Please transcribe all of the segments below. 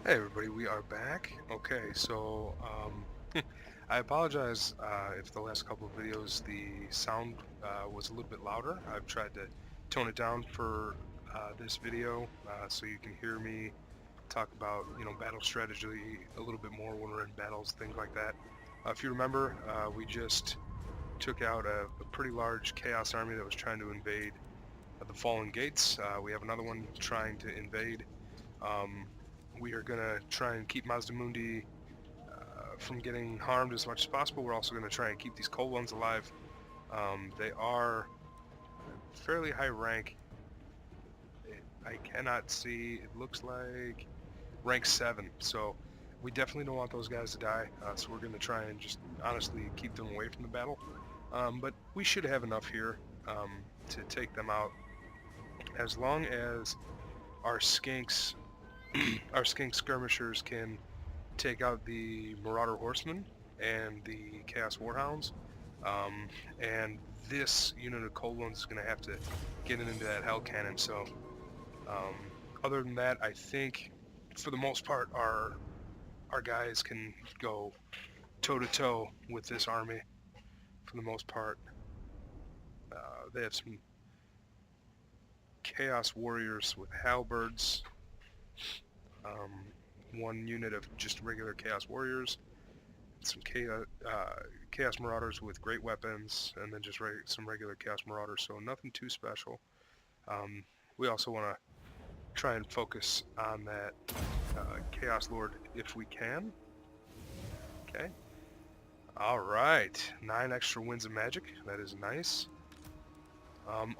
Hey everybody, we are back. Okay, so I apologize if the last couple of videos the sound was a little bit louder. I've tried to tone it down for this video so you can hear me talk about, battle strategy a little bit more when we're in battles, things like that. If you remember, we just took out a pretty large Chaos army that was trying to invade the Fallen Gates. We have another one trying to invade. We are going to try and keep Mazdamundi from getting harmed as much as possible. We're also going to try and keep these cold ones alive. They are fairly high rank. I cannot see, it looks like rank 7, so we definitely don't want those guys to die, so we're going to try and just honestly keep them away from the battle. But we should have enough here to take them out, as long as our skinks our skink skirmishers can take out the Marauder Horsemen and the Chaos Warhounds, and this unit of cold ones is going to have to get into that Hell Cannon. So other than that, I think for the most part our guys can go toe-to-toe with this army for the most part. They have some Chaos Warriors with halberds, one unit of just regular Chaos Warriors, some Chaos Marauders with great weapons, and then just some regular Chaos Marauders, so nothing too special. We also want to try and focus on that Chaos Lord if we can. Okay. Alright, 9 extra winds of magic, that is nice.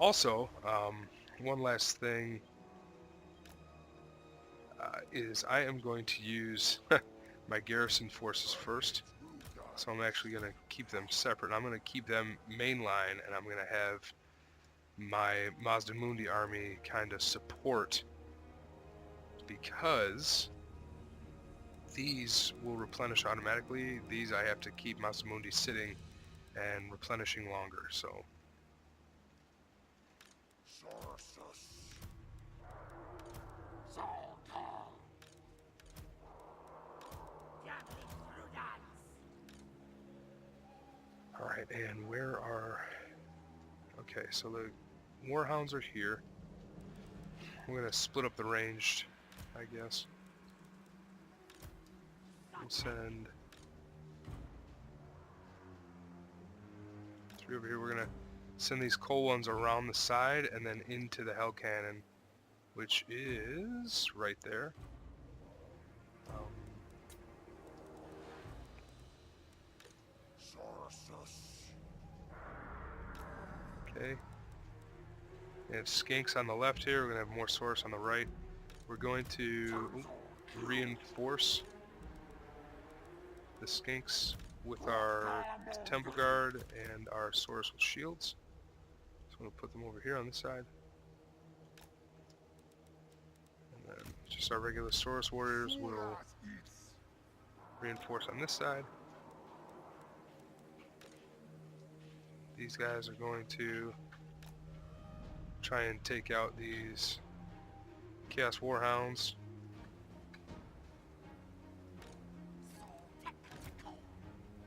Also, one last thing is I am going to use my garrison forces first. So I'm actually going to keep them separate. I'm going to keep them mainline, and I'm going to have my Mazdamundi army kind of support, because these will replenish automatically. These I have to keep Mazdamundi sitting and replenishing longer, so... Alright, and where are... Okay, so the Warhounds are here. We're going to split up the ranged, I guess. We'll send 3 over here. We're going to send these coal ones around the side and then into the Hell Cannon, which is right there. Okay. We have skinks on the left here. We're going to have more source on the right. We're going to reinforce the skinks with our Temple Guard and our Source with shields. So I'm going to put them over here on this side. And then just our regular Source Warriors will reinforce on this side. These guys are going to try and take out these Chaos Warhounds.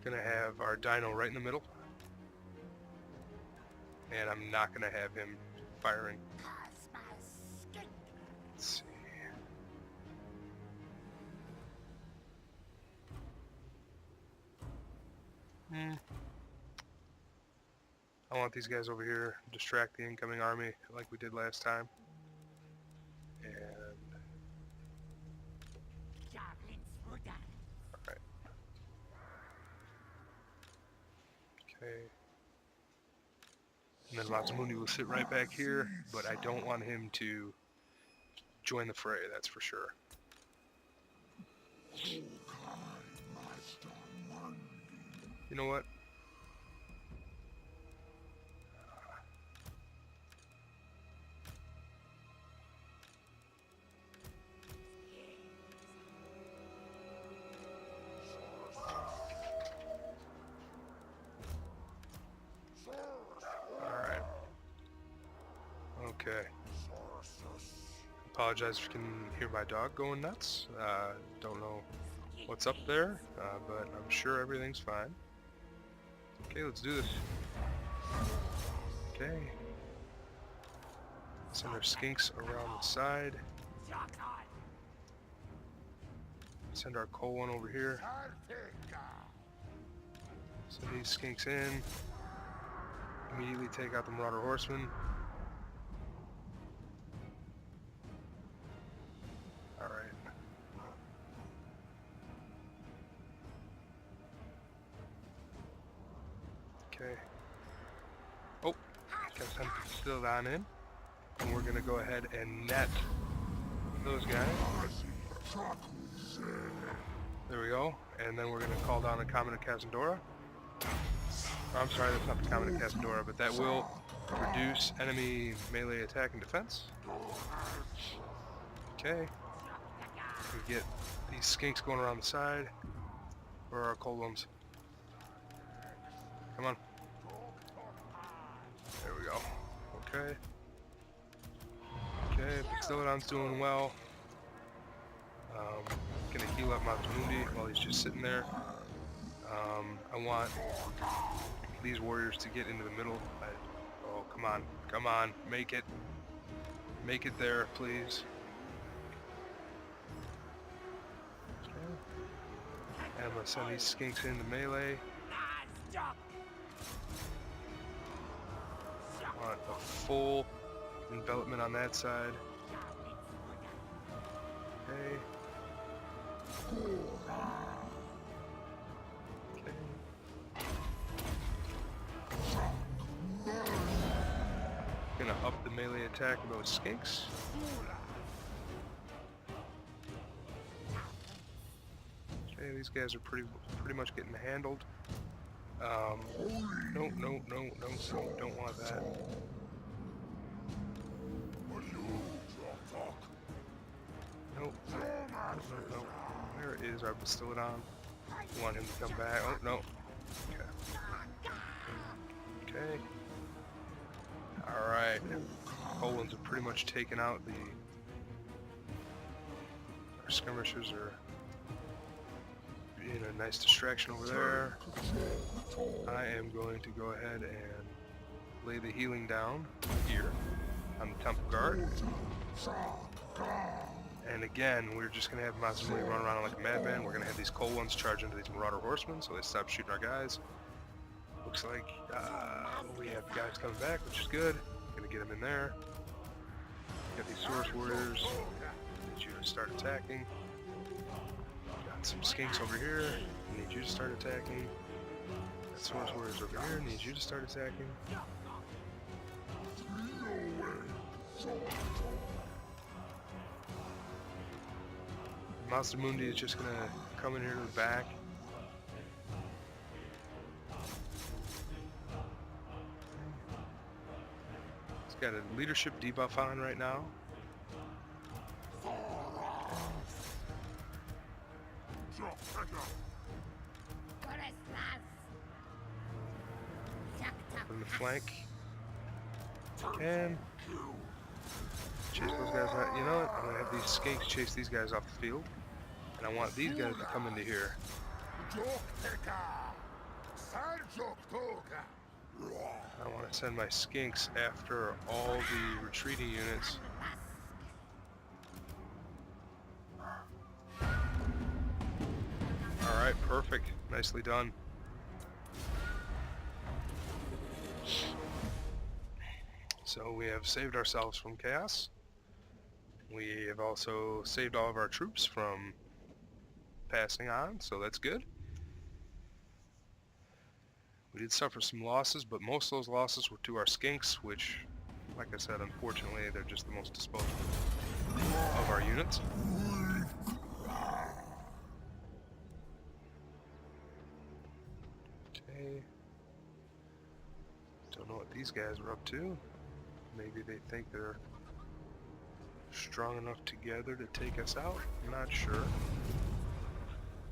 Gonna have our Dino right in the middle, and I'm not gonna have him firing. Let's see. I want these guys over here, distract the incoming army like we did last time. And... Alright. Okay. And then Mazdamundi will sit right back here, but I don't want him to join the fray, that's for sure. You know what? Alright. Okay. apologize if you can hear my dog going nuts. Don't know what's up there, but I'm sure everything's fine. Okay, let's do this. Okay. Send our skinks around the side. Send our coal one over here. Send these skinks in. Immediately take out the Marauder Horsemen. Alright. Okay. Oh, got time to fill that in. And we're gonna go ahead and net those guys. There we go. And then we're gonna call down a Common of Kazandora. I'm sorry, that's not the Common of Kazandora, but that will reduce enemy melee attack and defense. Okay. We get these skinks going around the side. Where are our cold ones? Come on. There we go. Okay. Okay, Pixelodon's doing well. Gonna heal up Mazdamundi while he's just sitting there. I want these warriors to get into the middle. Oh, come on. Come on. Make it. Make it there, please. Okay. And I'm gonna send these skinks into melee. I want a full envelopment on that side. Okay. Gonna up the melee attack of those skinks. Okay, these guys are pretty much getting handled. No, don't want that. Nope. No. Where is our Bastillodon? We want him to come back. Oh, no. Okay. Okay. Alright. Poland's have pretty much taken out the... Our skirmishers are being a nice distraction over there. I am going to go ahead and lay the healing down here on the Temple Guard. And again, we're just going to have Mazdamundi run around like a madman. We're going to have these cold ones charge into these Marauder Horsemen, so they stop shooting our guys. Looks like we have guys coming back, which is good. Going to get them in there. Got these Source Warriors. Need you to start attacking. Got some skinks over here. Need you to start attacking. Got Source Warriors over here. Need you to start attacking. Mazdamundi is just gonna come in here to the back. He's got a leadership debuff on right now. From the flank. Can chase those guys out. You know what? I'm gonna have these skinks chase these guys off the field. And I want these guys to come into here. I want to send my skinks after all the retreating units. Alright, perfect. Nicely done. So we have saved ourselves from chaos. We have also saved all of our troops from passing on, so that's good. We did suffer some losses, but most of those losses were to our skinks, which, like I said, unfortunately, they're just the most disposable of our units. Okay. Don't know what these guys are up to. Maybe they think they're strong enough together to take us out. I'm not sure.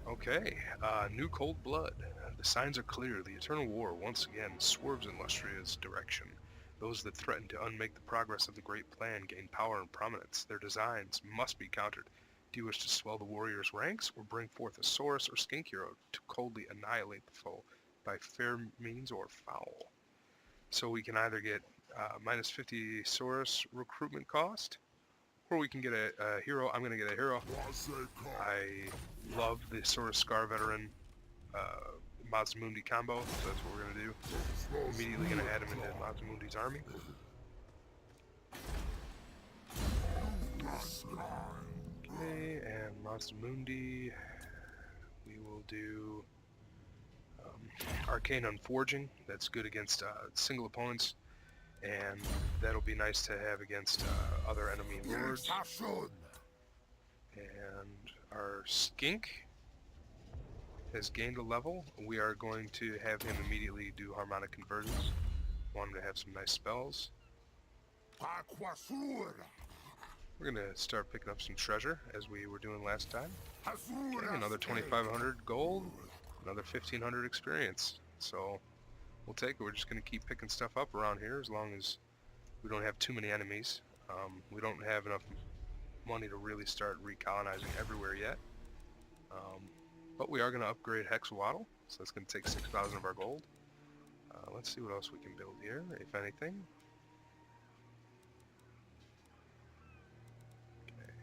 Okay, new cold blood. The signs are clear. The eternal war once again swerves in Lustria's direction. Those that threaten to unmake the progress of the great plan gain power and prominence. Their designs must be countered. Do you wish to swell the warrior's ranks, or bring forth a Saurus or Skink hero to coldly annihilate the foe by fair means or foul? So we can either get minus 50 Saurus recruitment cost, or we can get a hero. I'm going to get a hero. I love the Saurus Scar Veteran Mazdamundi combo, so that's what we're going to do. Immediately going to add him into Mazdamundi's army. Okay, and Mazdamundi, we will do Arcane Unforging. That's good against single opponents, and that'll be nice to have against other enemy lords. And our Skink has gained a level. We are going to have him immediately do harmonic conversions. Want him to have some nice spells. We're going to start picking up some treasure, as we were doing last time. Okay, another 2,500 gold, another 1,500 experience. So we'll take it. We're just going to keep picking stuff up around here as long as we don't have too many enemies. We don't have enough money to really start recolonizing everywhere yet. But we are going to upgrade Hexawaddle, so that's going to take 6,000 of our gold. Let's see what else we can build here, if anything. Okay.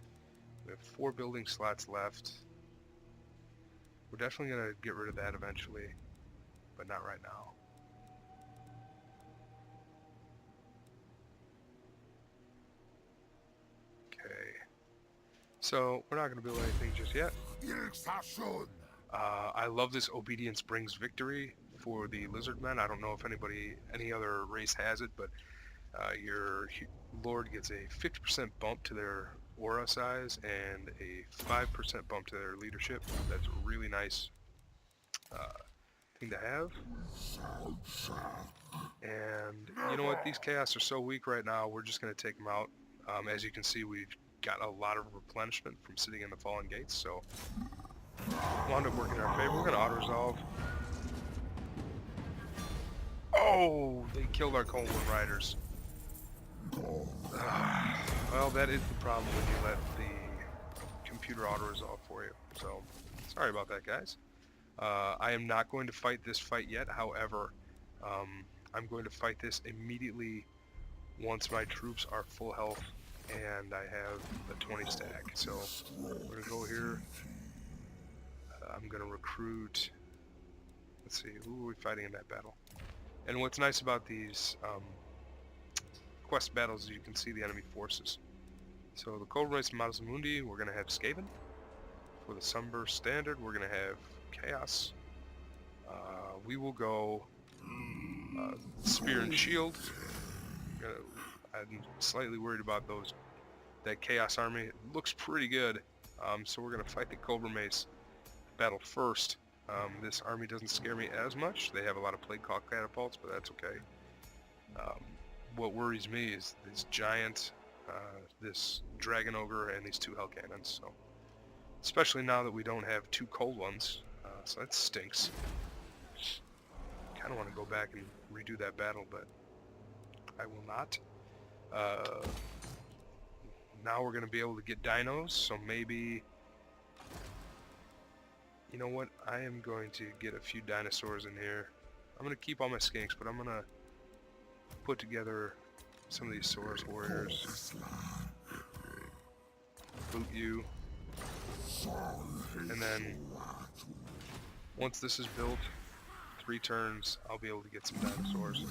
We have 4 building slots left. We're definitely going to get rid of that eventually, but not right now. Okay. So, we're not going to build anything just yet. I love this Obedience Brings Victory for the Lizardmen. I don't know if any other race has it, but your Lord gets a 50% bump to their aura size and a 5% bump to their leadership. That's a really nice thing to have. And you know what? These Chaos are so weak right now, we're just going to take them out. As you can see, we've got a lot of replenishment from sitting in the Fallen Gates, so wound up working in our favor. We're going to auto-resolve. Oh, they killed our Cold One Riders. Well, that is the problem when you let the computer auto-resolve for you. So, sorry about that, guys. I am not going to fight this fight yet. However, I'm going to fight this immediately once my troops are full health and I have a 20 stack. So, we're going to go here. I'm going to recruit. Let's see, who are we fighting in that battle? And what's nice about these quest battles is you can see the enemy forces. So the Cold Race Mazdamundi, we're going to have Skaven. For the Sunburst Standard, we're going to have Chaos. We will go Spear and Shield. I'm slightly worried about that Chaos army. It looks pretty good. So we're going to fight the Cobra Mace battle first. This army doesn't scare me as much. They have a lot of Plague Call catapults, but that's okay. What worries me is this giant, this Dragon Ogre, and these 2 Hell Cannons. So, especially now that we don't have 2 cold ones, so that stinks. Kind of want to go back and redo that battle, but I will not. Now we're going to be able to get dinos, so maybe... You know what? I am going to get a few dinosaurs in here. I'm going to keep all my skinks, but I'm going to put together some of these Saurus warriors. Boot you. And then, once this is built, 3 turns, I'll be able to get some dinosaurs.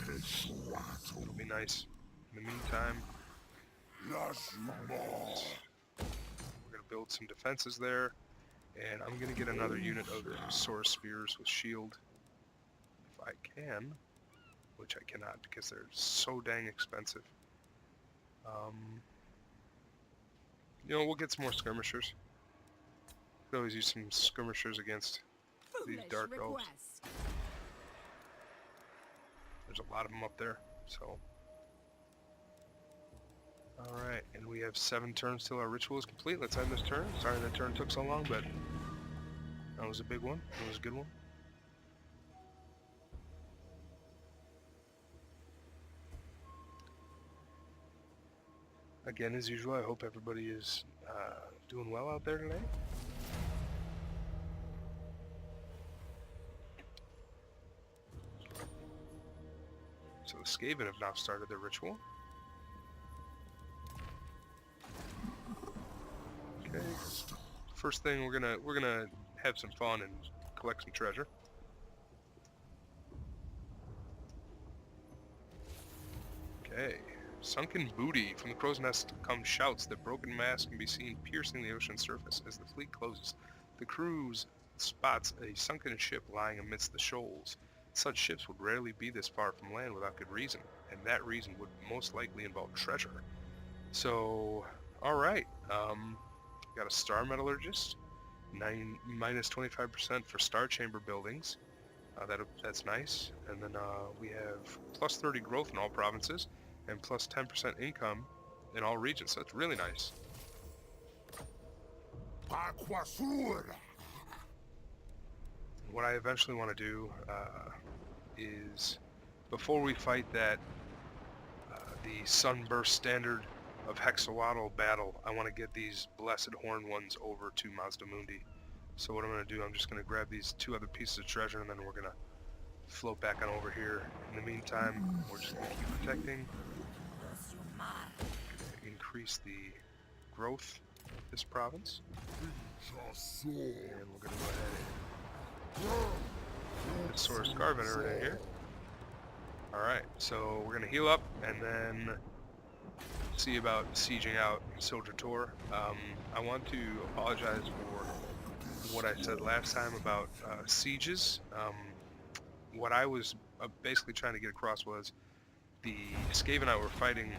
It'll be nice. In the meantime, we're going to build some defenses there. And I'm going to get another unit of Saurus Spears with shield, if I can, which I cannot because they're so dang expensive. You know, we'll get some more skirmishers. Could always use some skirmishers against these Dark Elves. There's a lot of them up there, so... Alright, and we have 7 turns till our ritual is complete. Let's end this turn. Sorry that turn took so long, but that was a big one. It was a good one. Again, as usual, I hope everybody is doing well out there today. So the Skaven have now started their ritual. Okay. First thing, we're gonna have some fun and collect some treasure. Okay. Sunken Booty. From the crow's nest come shouts that broken masts can be seen piercing the ocean surface. As the fleet closes, the crew spots a sunken ship lying amidst the shoals. Such ships would rarely be this far from land without good reason, and that reason would most likely involve treasure. So, alright, got a Star Metallurgist, minus 25% for Star Chamber buildings. That's nice. And then we have plus 30 growth in all provinces, and plus 10% income in all regions, so that's really nice. What I eventually want to do is, before we fight the Sunburst Standard of Hexawatl battle, I want to get these Blessed Horn ones over to Mazdamundi. So what I'm going to do, I'm just going to grab these 2 other pieces of treasure, and then we're going to float back on over here. In the meantime, we're just going to keep protecting. Increase the growth of this province. And we're going to go ahead and put Source Scarvener in here. Alright, so we're going to heal up and then see about sieging out Soldier Tor. I want to apologize for what I said last time about sieges. What I was basically trying to get across was the Skaven I were fighting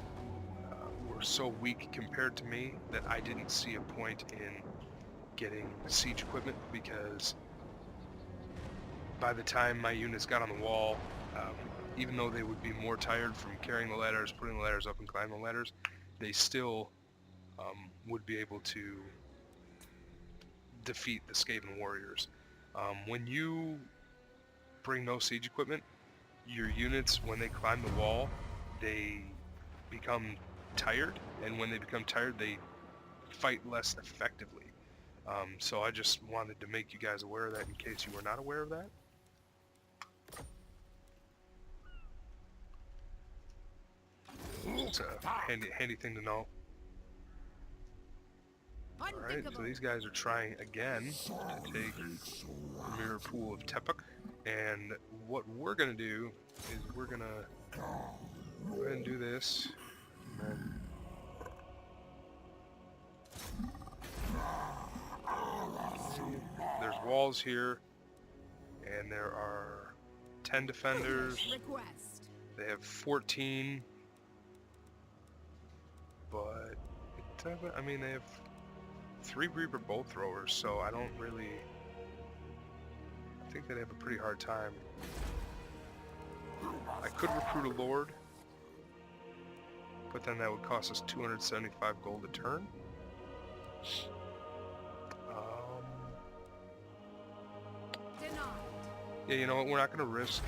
were so weak compared to me that I didn't see a point in getting siege equipment, because by the time my units got on the wall, even though they would be more tired from carrying the ladders, putting the ladders up and climbing the ladders, they still would be able to defeat the Skaven warriors. When you bring no siege equipment, your units, when they climb the wall, they become tired, and when they become tired, they fight less effectively. So I just wanted to make you guys aware of that in case you were not aware of that. It's a handy thing to know. Alright, so these guys are trying again to take the Mirror Pool of Tepuk, and what we're going to do is we're going to go ahead and do this. And there's walls here, and there are 10 defenders. They have 14, but I mean, they have 3 Reaper bolt throwers, so I don't really. I think they'd have a pretty hard time. I could recruit a Lord, but then that would cost us 275 gold a turn. Yeah, you know what? We're not going to risk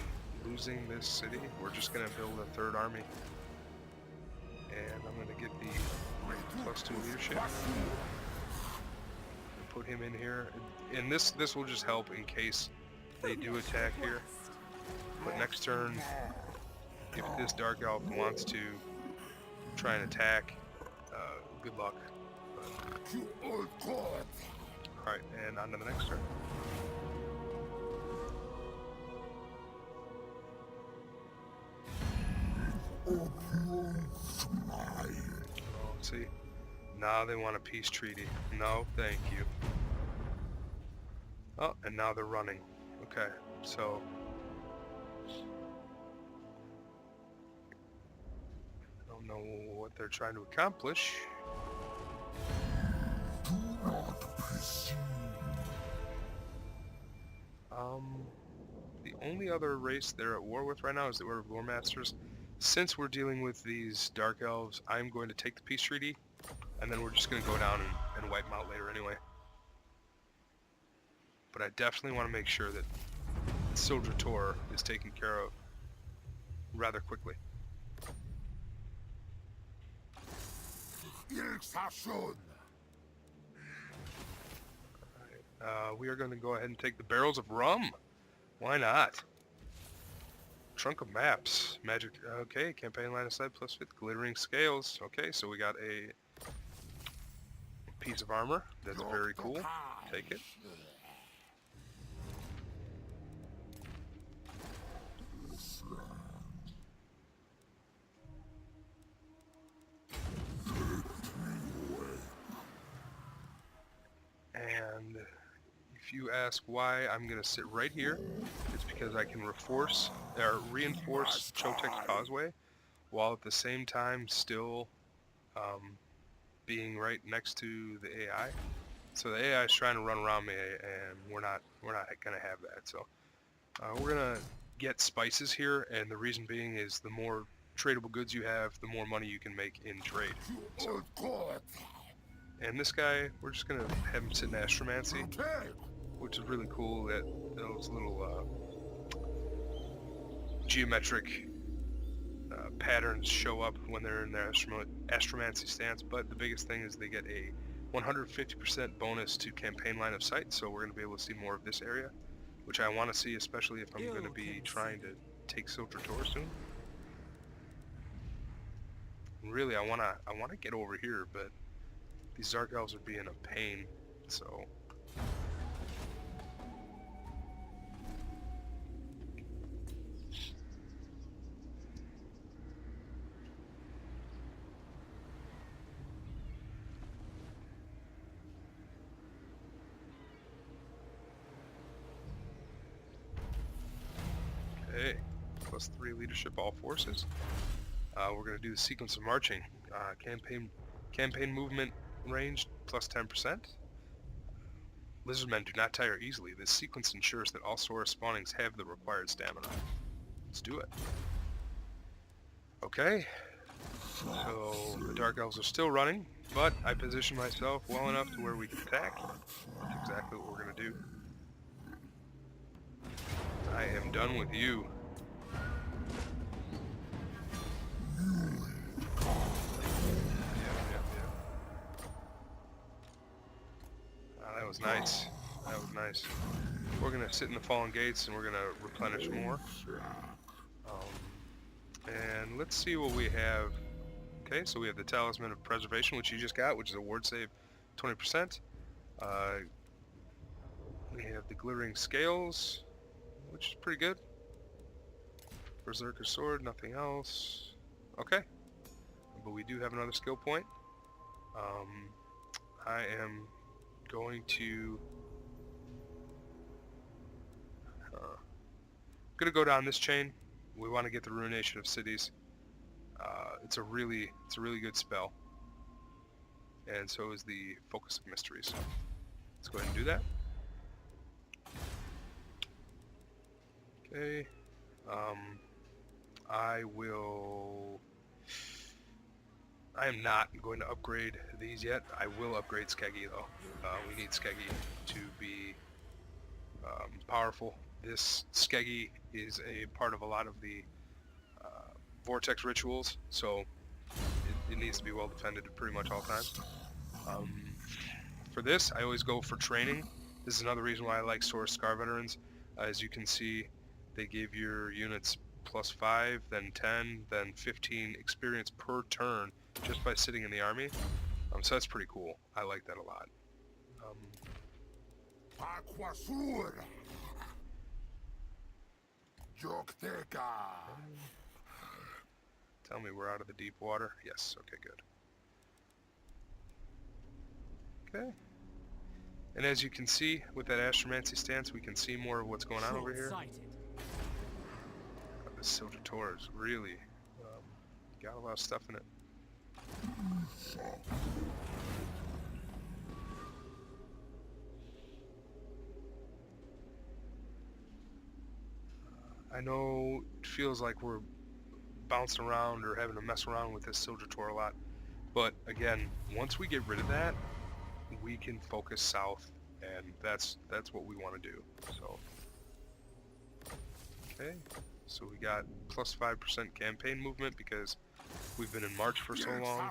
losing this city. We're just going to build a 3rd army. And I'm going to get the +2 leadership. And put him in here. And this will just help in case they do attack here. But next turn, if this Dark Elf wants to try and attack, good luck. Alright, and on to the next turn. See, now they want a peace treaty. No, thank you. Oh, and now they're running. Okay, so I don't know what they're trying to accomplish. The only other race they're at war with right now is the Order of Lore Masters. Since we're dealing with these Dark Elves, I'm going to take the peace treaty, and then we're just going to go down and wipe them out later anyway. But I definitely want to make sure that Soldier Tor is taken care of rather quickly. We are going to go ahead and take the barrels of rum. Why not? Trunk of maps. Magic. Okay, campaign line of sight plus 5 glittering scales. Okay, so we got a piece of armor. That's very cool. Take it. And if you ask why I'm going to sit right here, it's because I can reinforce Chotek's Causeway while at the same time still being right next to the AI. So the AI is trying to run around me, and we're not going to have that. So we're going to get spices here, and the reason being is the more tradable goods you have, the more money you can make in trade. So, and this guy, we're just going to have him sit in Astromancy, which is really cool that those little geometric patterns show up when they're in their Astromancy stance. But the biggest thing is they get a 150% bonus to campaign line of sight, so we're going to be able to see more of this area, which I want to see, especially if I'm going to be trying to take Silver Tor soon. Really, I want to get over here, but these Zark Elves are being a pain, so... Okay, +3 leadership all forces. We're going to do the sequence of marching. Campaign movement range +10%. Lizardmen do not tire easily. This sequence ensures that all Sora spawnings have the required stamina. Let's do it. Okay, so the Dark Elves are still running, but I position myself well enough to where we can attack. That's exactly what we're going to do. I am done with you. That was nice. That was nice. We're going to sit in the Fallen Gates and we're going to replenish more. And let's see what we have. Okay, so we have the Talisman of Preservation, which you just got, which is a ward save 20%. We have the Glittering Scales, which is pretty good. Berserker Sword, nothing else. Okay, but we do have another skill point. I am going to go down this chain. We want to get the Ruination of Cities. It's a really good spell, and so is the Focus of Mysteries. Let's go ahead and do that. Okay. I am not going to upgrade these yet. I will upgrade Skeggy though. We need Skeggy to be powerful. This Skeggy is a part of a lot of the Vortex rituals, so it needs to be well defended at pretty much all times. For this, I always go for training. This is another reason why I like Sora Scar Veterans. As you can see, they give your units +5, then 10, then 15 experience per turn just by sitting in the army. So that's pretty cool. I like that a lot. Tell me we're out of the deep water. Yes, okay, good. Okay. And as you can see, with that Astromancy stance, we can see more of what's going on over here. This Silver Tor is really got a lot of stuff in it. I know it feels like we're bouncing around or having to mess around with this Silver Tor a lot, but again, once we get rid of that, we can focus south, and that's what we want to do. So, okay, so we got +5% campaign movement because we've been in March for so long.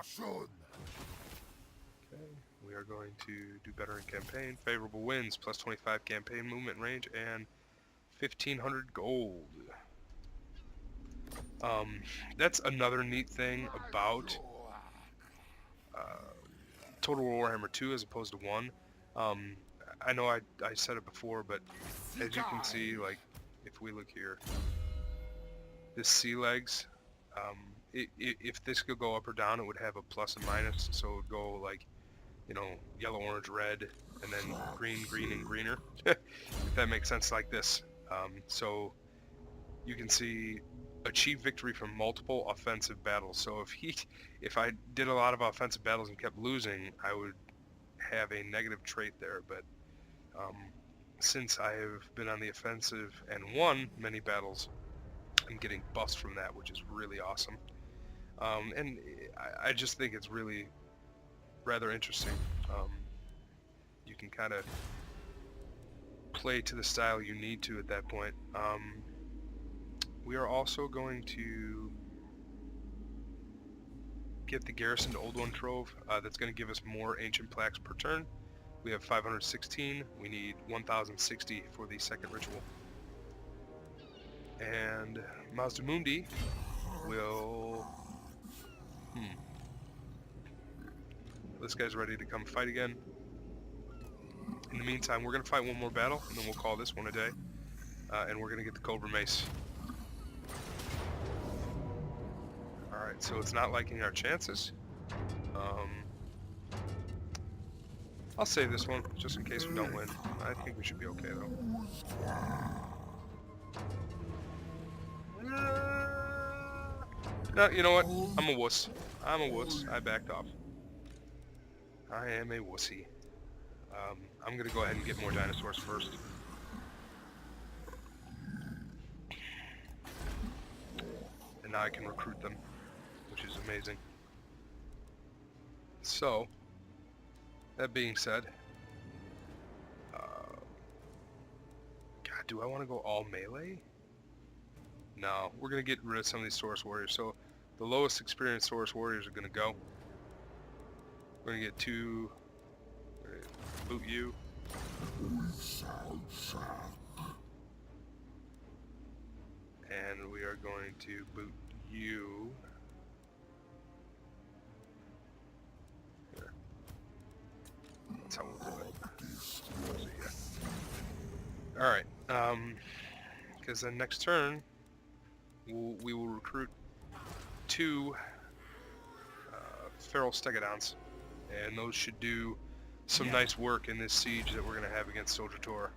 we are going to do better in campaign. Favorable winds, plus 25 campaign movement range, and 1,500 gold. That's another neat thing about Total War Warhammer 2 as opposed to 1. I know I said it before, but as you can see, like, if we look here, this sea legs, if this could go up or down, it would have a plus and minus, so it would go like, you know, yellow, orange, red, and then green, green, and greener, if that makes sense, like this. So you can see achieve victory from multiple offensive battles. So if I did a lot of offensive battles and kept losing, I would have a negative trait there. But since I have been on the offensive and won many battles, I'm getting buffs from that, which is really awesome. And I just think it's really rather interesting. You can kind of play to the style you need to at that point. We are also going to get the Garrison to Old One Trove. That's going to give us more ancient plaques per turn. We have 516. We need 1,060 for the second ritual. And Mazdamundi will... This guy's ready to come fight again. In the meantime, we're going to fight one more battle, and then we'll call this one a day. And we're going to get the Cobra Mace. Alright, so it's not liking our chances. I'll save this one, just in case we don't win. I think we should be okay, though. No, you know what? I'm a wuss. I'm a wuss. I backed off. I am a wussy. I'm gonna go ahead and get more dinosaurs first. And now I can recruit them, which is amazing. So, that being said, God, do I want to go all melee? No, we're gonna get rid of some of these Source Warriors. So, the lowest experienced Source Warriors are gonna go. We're gonna get two. We're gonna boot you. And we are going to boot you. Here. That's how we'll do it. So, yeah. Alright, because then next turn, we will recruit two Feral Stegodons, and those should do some nice work in this siege that we're going to have against Soldier Tor.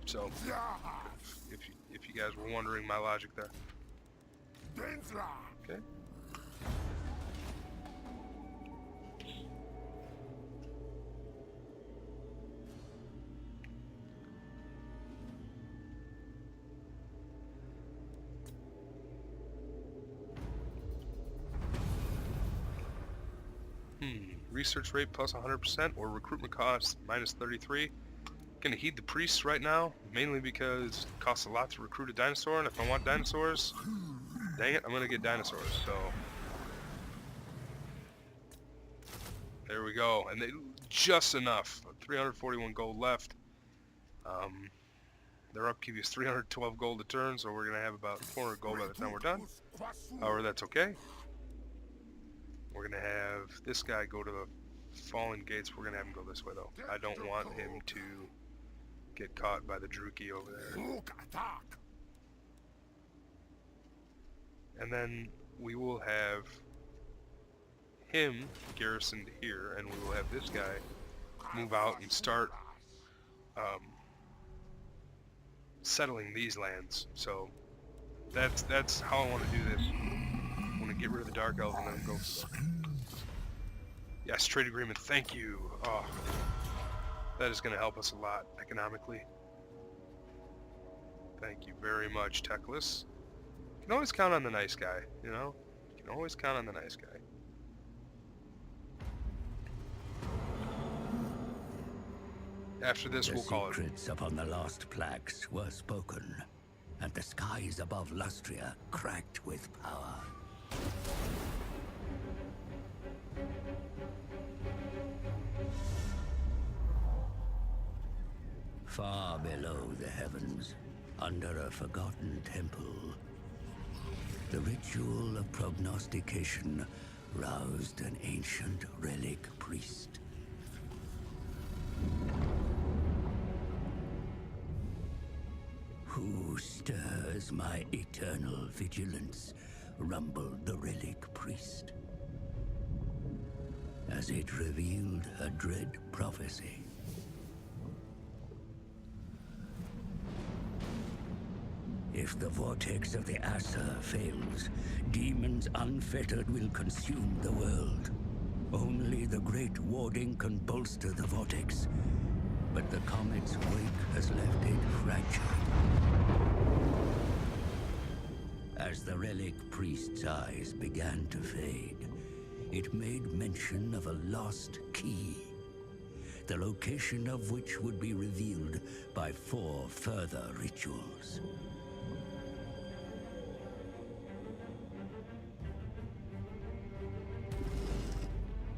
So, if you guys were wondering my logic there. Okay. Research rate plus 100% or recruitment cost minus 33. Gonna heed the priests right now, mainly because it costs a lot to recruit a dinosaur, and if I want dinosaurs, dang it, I'm gonna get dinosaurs, so. There we go, and they just enough. 341 gold left. Their upkeep is 312 gold a turn, so we're gonna have about 400 gold by the time we're done. However, that's okay. We're going to have this guy go to the Fallen Gates. We're going to have him go this way, though. I don't want him to get caught by the Druchii over there. And then we will have him garrisoned here, and we will have this guy move out and start settling these lands. So that's how I want to do this. I want to get rid of the Dark Elves and then go. Yes, trade agreement. Thank you. Oh, that is going to help us a lot economically. Thank you very much, Techless. You can always count on the nice guy, you know? You can always count on the nice guy. After this, we'll call it. The secrets upon the lost plaques were spoken, and the skies above Lustria cracked with power. Far below the heavens, under a forgotten temple, the Ritual of Prognostication roused an ancient relic priest. Who stirs my eternal vigilance? Rumbled the relic priest, as it revealed a dread prophecy. If the vortex of the Asa fails, demons unfettered will consume the world. Only the great warding can bolster the vortex, but the comet's wake has left it fragile. As the relic priest's eyes began to fade, it made mention of a lost key, the location of which would be revealed by 4 further rituals.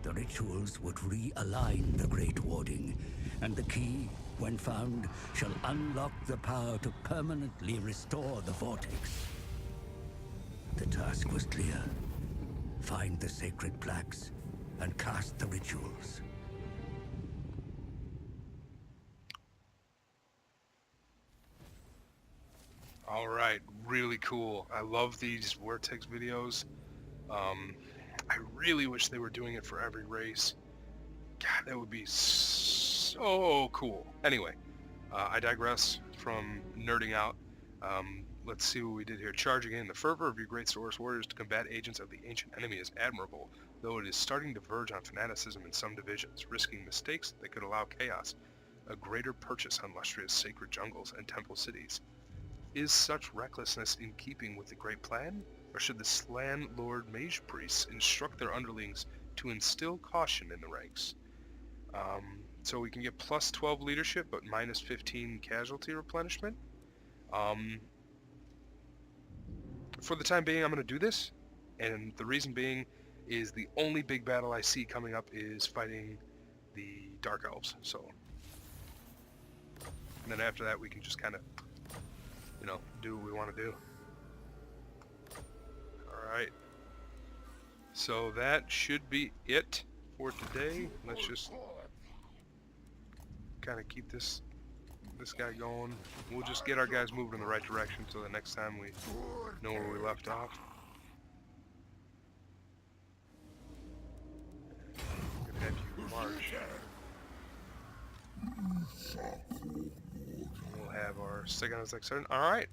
The rituals would realign the Great Warding, and the key, when found, shall unlock the power to permanently restore the vortex. The task was clear. Find the sacred plaques and cast the rituals. All right, really cool. I love these Vortex videos. I really wish they were doing it for every race. God, that would be so cool. Anyway, I digress from nerding out. Let's see what we did here. Charging in. The fervor of your great Source warriors to combat agents of the ancient enemy is admirable, though it is starting to verge on fanaticism in some divisions, risking mistakes that could allow chaos, a greater purchase on Lustria's sacred jungles and temple cities. Is such recklessness in keeping with the great plan? Or should the Slan Lord Mage Priests instruct their underlings to instill caution in the ranks? So we can get plus 12 leadership, but minus 15 casualty replenishment. For the time being, I'm going to do this, and the reason being is the only big battle I see coming up is fighting the Dark Elves. So, and then after that, we can just kind of, do what we want to do. Alright. So that should be it for today. Let's just kind of keep this guy going. We'll just get our guys moving in the right direction so the next time we know where we left off. I'm gonna have you march. We'll have our second and next turn. Alright.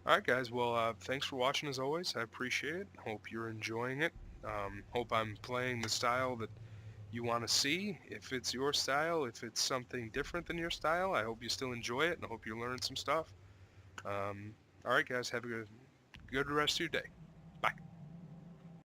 Alright guys, well thanks for watching as always. I appreciate it. Hope you're enjoying it. Hope I'm playing the style that you want to see. If it's your style, if it's something different than your style, I hope you still enjoy it and I hope you learn some stuff. Alright guys, have a good rest of your day. Bye.